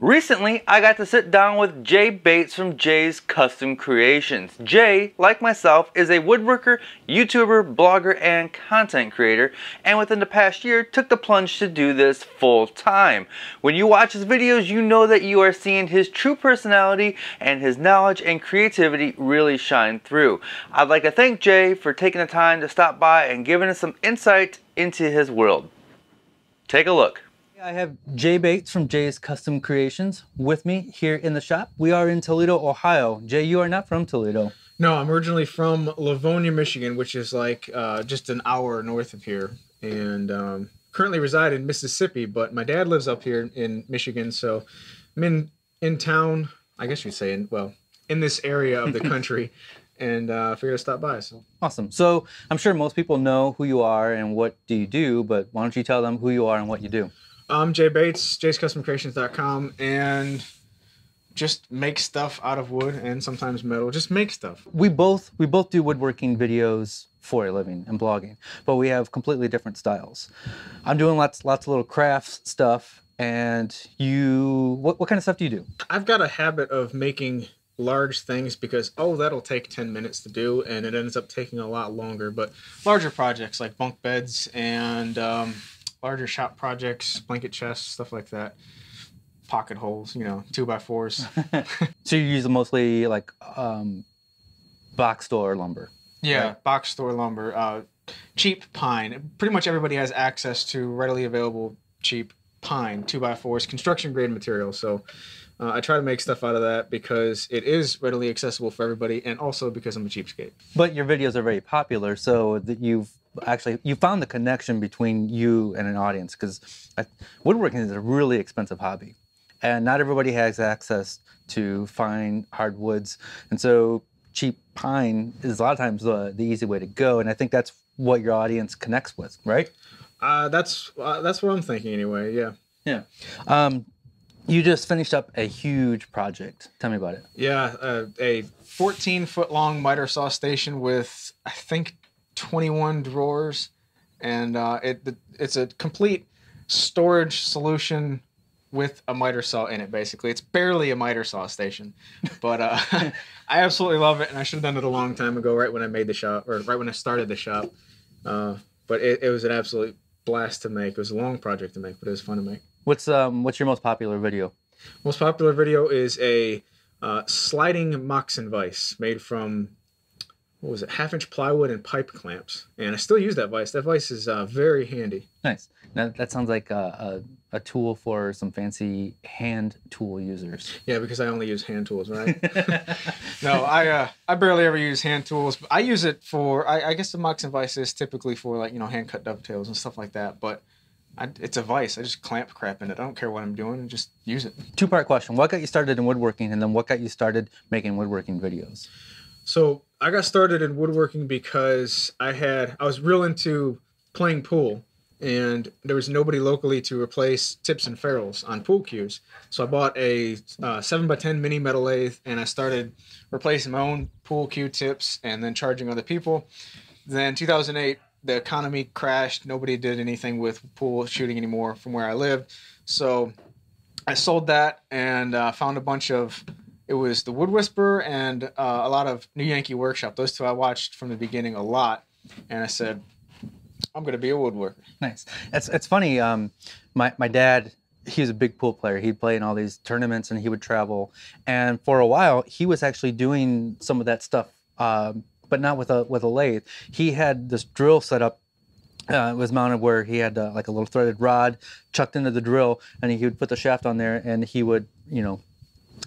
Recently, I got to sit down with Jay Bates from Jay's Custom Creations. Jay, like myself, is a woodworker, YouTuber, blogger, and content creator, and within the past year took the plunge to do this full time. When you watch his videos, you know that you are seeing his true personality and his knowledge and creativity really shine through. I'd like to thank Jay for taking the time to stop by and giving us some insight into his world. Take a look. I have Jay Bates from Jay's Custom Creations with me here in the shop. We are in Toledo, Ohio. Jay, you are not from Toledo. No, I'm originally from Livonia, Michigan, which is like just an hour north of here, and currently reside in Mississippi, but my dad lives up here in Michigan, so I'm in town, I guess you'd say, in this area of the country, and figured to stop by. So awesome. So I'm sure most people know who you are and what do you do, but why don't you tell them who you are and what you do? I'm Jay Bates, jayscustomcreations.com, and just make stuff out of wood and sometimes metal. Just make stuff. We both do woodworking videos for a living and blogging, but we have completely different styles. I'm doing lots of little crafts stuff, and what kind of stuff do you do? I've got a habit of making large things because, oh, that'll take 10 minutes to do, and it ends up taking a lot longer. But larger projects like bunk beds and larger shop projects, blanket chests, stuff like that. Pocket holes, 2x4s. So you use mostly like box store lumber? Yeah, right? Box store lumber. Cheap pine. Pretty much everybody has access to readily available cheap pine, 2x4s, construction grade material. So I try to make stuff out of that because it is readily accessible for everybody, and also because I'm a cheapskate. But your videos are very popular, so that you found the connection between you and an audience, because woodworking is a really expensive hobby, and not everybody has access to fine hardwoods, and so cheap pine is a lot of times the easy way to go, and I think that's what your audience connects with, right? That's what I'm thinking anyway. Yeah. Yeah. You just finished up a huge project. Tell me about it. Yeah, a 14-foot long miter saw station with, I think, 21 drawers, and it's a complete storage solution with a miter saw in it. Basically, it's barely a miter saw station, but I absolutely love it, and I should have done it a long time ago, right when I made the shop, or right when I started the shop. But it was an absolute blast to make. It was a long project to make, but it was fun to make. What's your most popular video? Most popular video is a sliding moccasin vise made from, what was it, 1/2-inch plywood and pipe clamps, and I still use that vise. That vise is very handy. Nice. Now, that sounds like a tool for some fancy hand tool users. Yeah, because I only use hand tools, right? No, I barely ever use hand tools. But I use it for, I guess the moccasin vise is typically for, like, hand cut dovetails and stuff like that, but it's a vise. I just clamp crap in it. I don't care what I'm doing, and just use it. Two-part question. What got you started in woodworking, and then what got you started making woodworking videos? So I got started in woodworking because I was real into playing pool, and there was nobody locally to replace tips and ferrules on pool cues. So I bought a 7x10 mini metal lathe, and I started replacing my own pool cue tips and then charging other people. Then 2008, the economy crashed. Nobody did anything with pool shooting anymore from where I lived. So I sold that and found a bunch of, it was the Wood Whisperer and a lot of New Yankee Workshop. Those two I watched from the beginning a lot. And I said, I'm going to be a woodworker. Nice. It's funny. My dad, he was a big pool player. He'd play in all these tournaments and he would travel. And for a while, he was actually doing some of that stuff, but not with a lathe. He had this drill set up. It was mounted where he had like a little threaded rod chucked into the drill, and he would put the shaft on there, and he would,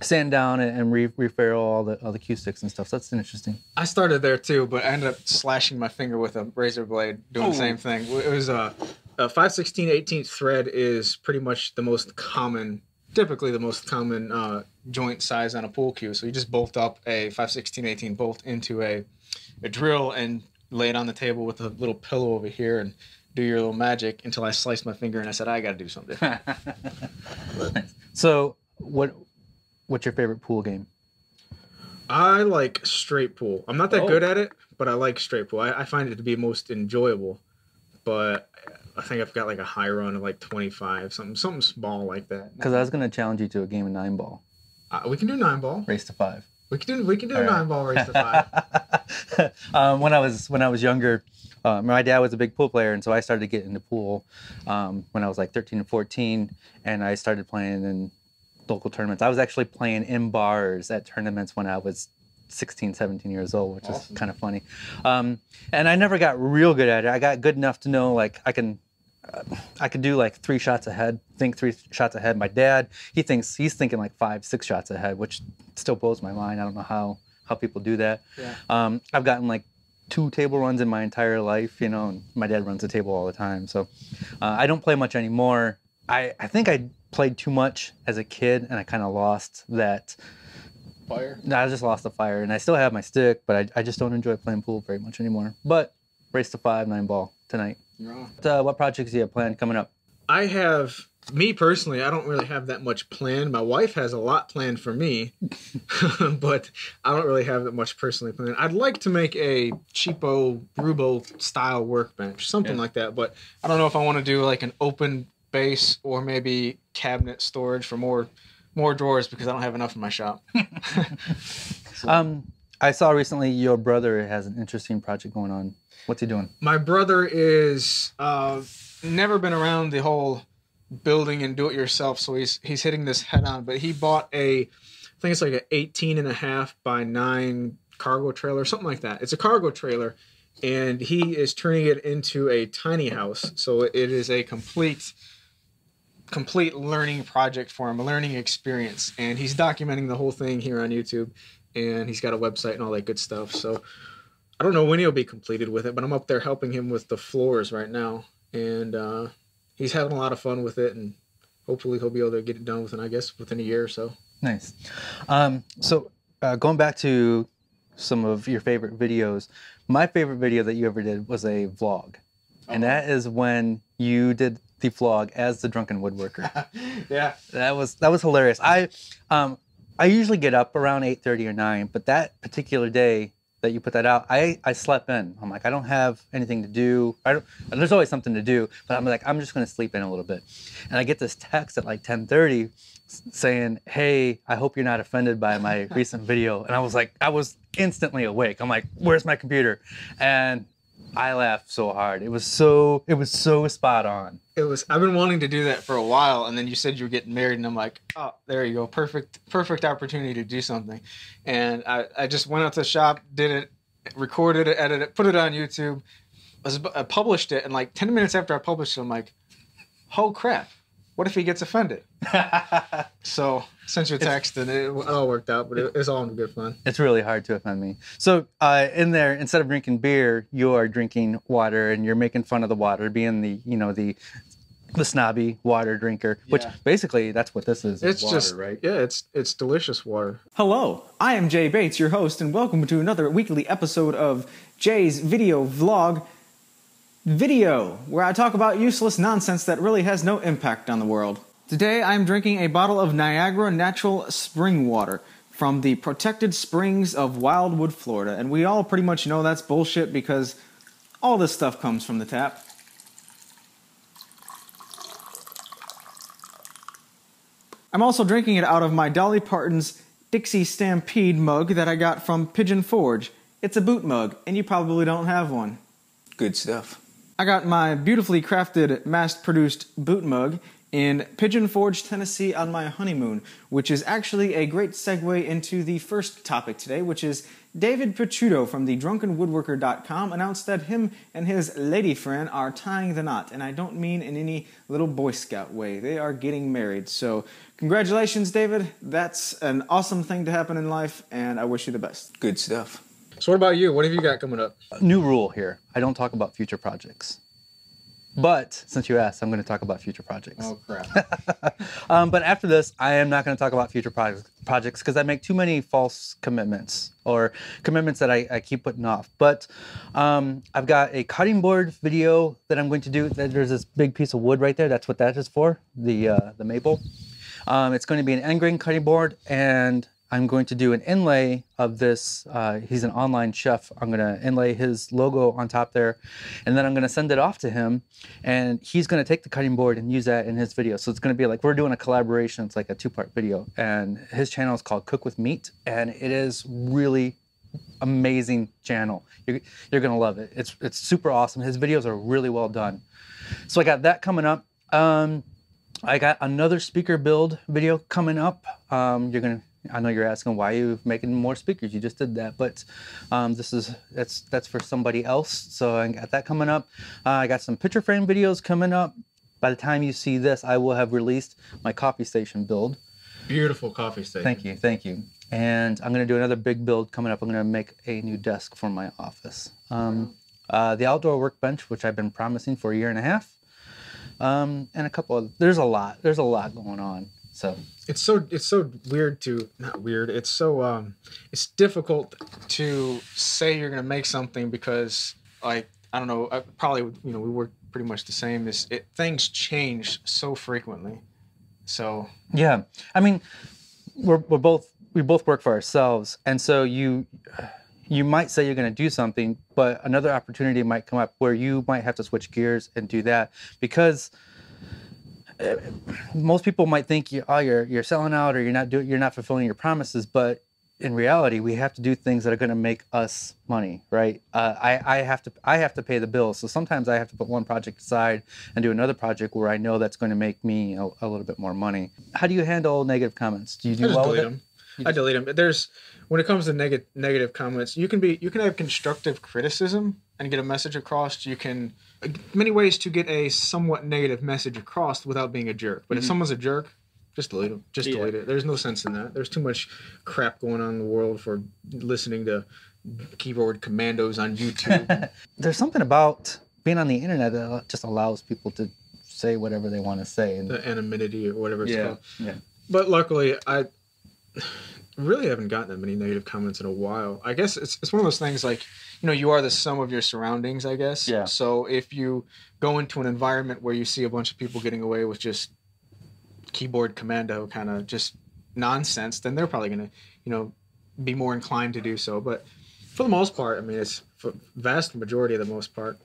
sand down and referrule all the cue sticks and stuff. So that's interesting. I started there too, but I ended up slashing my finger with a razor blade doing the same thing. It was a 5/16/18 thread is pretty much the most common, typically the most common joint size on a pool cue. So you just bolt up a 5/16/18 bolt into a drill and lay it on the table with a little pillow over here and do your little magic until I sliced my finger and I said, I got to do something different. So what's your favorite pool game? I like straight pool. I'm not that good at it, but I like straight pool. I find it to be most enjoyable. But I think I've got like a high run of like 25, something small like that. Because I was going to challenge you to a game of 9-ball. We can do 9-ball. Race to 5. We can do a 9-ball race to 5. When I was younger, my dad was a big pool player, and so I started to get into pool when I was like 13 and 14, and I started playing in local tournaments. I was actually playing in bars at tournaments when I was 16, 17 years old, which is kind of funny. And I never got real good at it. I got good enough to know like I could do like 3 shots ahead, think 3 shots ahead. My dad, he's thinking like 5, 6 shots ahead, which still blows my mind. I don't know how people do that. Yeah. I've gotten like 2 table runs in my entire life, you know, and my dad runs the table all the time. So I don't play much anymore. I think I played too much as a kid, and I kind of lost that Fire? No, I just lost the fire, and I still have my stick, but I just don't enjoy playing pool very much anymore. But race to 5, 9-ball tonight. Yeah. What projects do you have planned coming up? I have, me personally, I don't really have that much planned. My wife has a lot planned for me, but I don't really have that much personally planned. I'd like to make a cheapo Rubo style workbench, something like that, but I don't know if I want to do like an open base or maybe cabinet storage for more drawers, because I don't have enough in my shop. I saw recently your brother has an interesting project going on. What's he doing? My brother is never been around the whole building and do-it-yourself, so he's hitting this head on. But he bought I think it's like an 18.5 by 9 cargo trailer, something like that. It's a cargo trailer, and he is turning it into a tiny house. So it is a complete learning project for him, a learning experience, and he's documenting the whole thing here on YouTube, and he's got a website and all that good stuff. So I don't know when he'll be completed with it, but I'm up there helping him with the floors right now, and he's having a lot of fun with it, and hopefully he'll be able to get it done within a year or so. Nice. So going back to some of your favorite videos, my favorite video that you ever did was a vlog, and that is when you did the vlog as the drunken woodworker. Yeah, that was hilarious. I usually get up around 8:30 or 9, but that particular day that you put that out, I slept in. I'm like, I don't have anything to do. There's always something to do, but I'm like, I'm just gonna sleep in a little bit. And I get this text at like 10:30 saying, hey, I hope you're not offended by my recent video. And I was instantly awake. I'm like, where's my computer? And I laughed so hard. It was so spot on. I've been wanting to do that for a while, and then you said you were getting married, and I'm like, oh, there you go. Perfect opportunity to do something. And I just went out to the shop, did it, recorded it, edited it, put it on YouTube. I published it, and like 10 minutes after I published it, I'm like, oh crap, what if he gets offended? So sent you a text, and it all worked out, but it was all in good fun. It's really hard to offend me. So in there, instead of drinking beer, you are drinking water, and you're making fun of the water, being the snobby water drinker, which basically that's what this is. It's water, just right? Yeah, it's delicious water. Hello, I am Jay Bates, your host, and welcome to another weekly episode of Jay's Video Vlog Video, where I talk about useless nonsense that really has no impact on the world. Today I'm drinking a bottle of Niagara Natural Spring Water from the Protected Springs of Wildwood, Florida, and we all pretty much know that's bullshit because all this stuff comes from the tap. I'm also drinking it out of my Dolly Parton's Dixie Stampede mug that I got from Pigeon Forge. It's a boot mug, and you probably don't have one. Good stuff. I got my beautifully crafted, mass-produced boot mug in Pigeon Forge, Tennessee on my honeymoon, which is actually a great segue into the first topic today, which is David Picciuto from the drunkenwoodworker.com announced that him and his lady friend are tying the knot, and I don't mean in any little Boy Scout way. They are getting married, so congratulations, David. That's an awesome thing to happen in life, and I wish you the best. Good stuff. So what about you? What have you got coming up? New rule here. I don't talk about future projects. But since you asked, I'm going to talk about future projects. Oh, crap. But after this, I am not going to talk about future projects because I make too many false commitments or commitments that I keep putting off. But I've got a cutting board video that I'm going to do. There's this big piece of wood right there. That's what that is for, the maple. It's going to be an end grain cutting board, and I'm going to do an inlay of this. He's an online chef. I'm going to inlay his logo on top there, and then I'm going to send it off to him, and he's going to take the cutting board and use that in his video. So it's going to be like we're doing a collaboration. It's like a 2-part video, and his channel is called Cook with Meat, and it is really amazing channel. You're going to love it. It's super awesome. His videos are really well done. So I got that coming up. I got another speaker build video coming up. I know you're asking why you're making more speakers. You just did that, but that's for somebody else. So I got that coming up. I got some picture frame videos coming up. By the time you see this, I will have released my coffee station build. Beautiful coffee station. Thank you. And I'm gonna do another big build coming up. I'm gonna make a new desk for my office. The outdoor workbench, which I've been promising for a year and a half. And a couple of, there's a lot going on. So it's so weird to, not weird, it's so it's difficult to say you're gonna make something because, like, I don't know, probably, you know, we work pretty much the same. Things change so frequently. So yeah, I mean, we both work for ourselves, and so you might say you're going to do something, but another opportunity might come up where you might have to switch gears and do that, because most people might think you're selling out, or you're not fulfilling your promises, but in reality, we have to do things that are going to make us money, right? I have to pay the bills, so sometimes I have to put one project aside and do another project where I know that's going to make me a little bit more money. How do you handle negative comments? Do you do well with it? I delete them. When it comes to negative comments, you can have constructive criticism and get a message across. You can many ways to get a somewhat negative message across without being a jerk. But if someone's a jerk, just delete them. Just delete it. There's no sense in that. There's too much crap going on in the world for listening to keyboard commandos on YouTube. There's something about being on the internet that just allows people to say whatever they want to say. And the anonymity or whatever it's called. Yeah. But luckily, I really haven't gotten that many negative comments in a while. I guess it's one of those things, like, you know, you are the sum of your surroundings, I guess. Yeah. So if you go into an environment where you see a bunch of people getting away with just keyboard commando kind of just nonsense, then they're probably going to, you know, be more inclined to do so. But for the most part, I mean, it's for vast majority of the most part,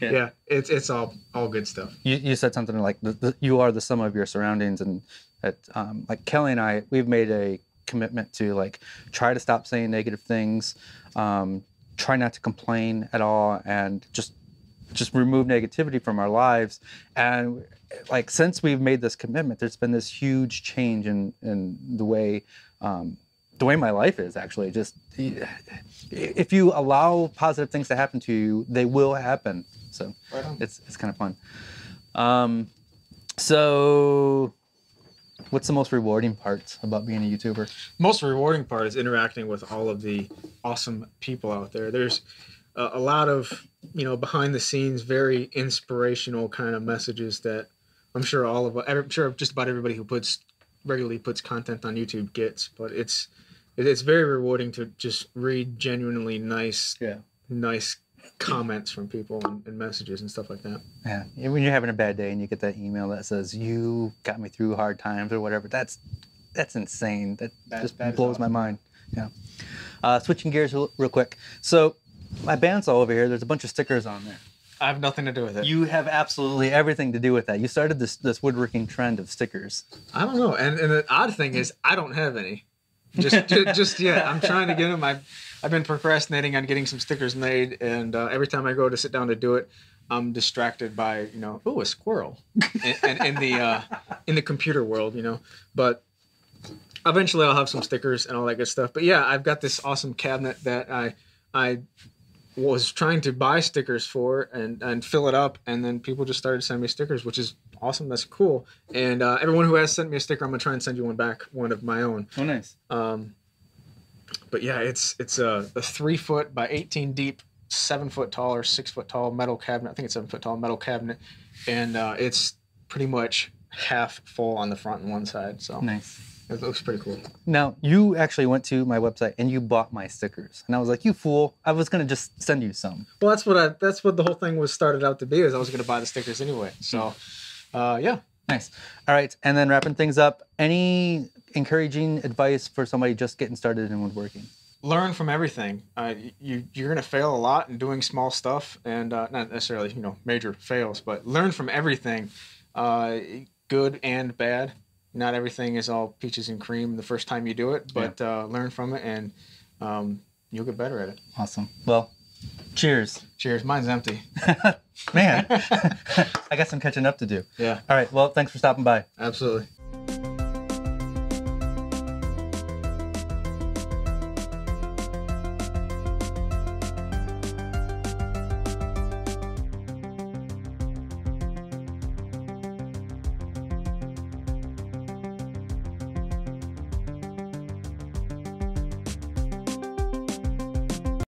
yeah, it's all good stuff. You said something like you are the sum of your surroundings, and that like Kelly and I, we've made a commitment to, like, try to stop saying negative things, try not to complain at all, and just remove negativity from our lives. And like, since we've made this commitment, there's been this huge change in the way my life is, actually. Just if you allow positive things to happen to you, they will happen. So right on. It's kind of fun. So what's the most rewarding part about being a YouTuber? Most rewarding part is interacting with all of the awesome people out there. There's a lot of, you know, behind the scenes, very inspirational kind of messages that I'm sure just about everybody who regularly puts content on YouTube gets. But it's very rewarding to just read genuinely nice comments from people and messages and stuff like that. Yeah, when you're having a bad day and you get that email that says you got me through hard times or whatever, that's insane. That just blows my mind. Yeah. Switching gears real quick. So my bandsaw over here, there's a bunch of stickers on there. I have nothing to do with it. You have absolutely everything to do with that. You started this woodworking trend of stickers. I don't know, and the odd thing is I don't have any. Just yet. I'm trying to get them. I've been procrastinating on getting some stickers made, and every time I go to sit down to do it, I'm distracted by, you know, a squirrel, and in the computer world, you know. But eventually I'll have some stickers and all that good stuff. But yeah, I've got this awesome cabinet that I was trying to buy stickers for and fill it up, and then people just started sending me stickers, which is awesome. That's cool. And everyone who has sent me a sticker, I'm gonna try and send you one back, one of my own. Oh, nice. But yeah, it's a 3 foot by 18 deep, 7 foot tall or 6 foot tall metal cabinet. I think it's 7 foot tall metal cabinet, and it's pretty much half full on the front and one side. So nice. It looks pretty cool. Now, you actually went to my website and you bought my stickers, and I was like, "You fool! I was gonna just send you some." Well, that's what the whole thing was started out to be. Is I was gonna buy the stickers anyway. So, yeah. Nice. All right, and then wrapping things up, any encouraging advice for somebody just getting started in woodworking? Learn from everything. You're gonna fail a lot in doing small stuff, and not necessarily major fails, but learn from everything, good and bad. Not everything is all peaches and cream the first time you do it, but learn from it, and you'll get better at it. Awesome. Well, cheers. Cheers. Mine's empty. Man, I got some catching up to do. Yeah. All right. Well, thanks for stopping by. Absolutely.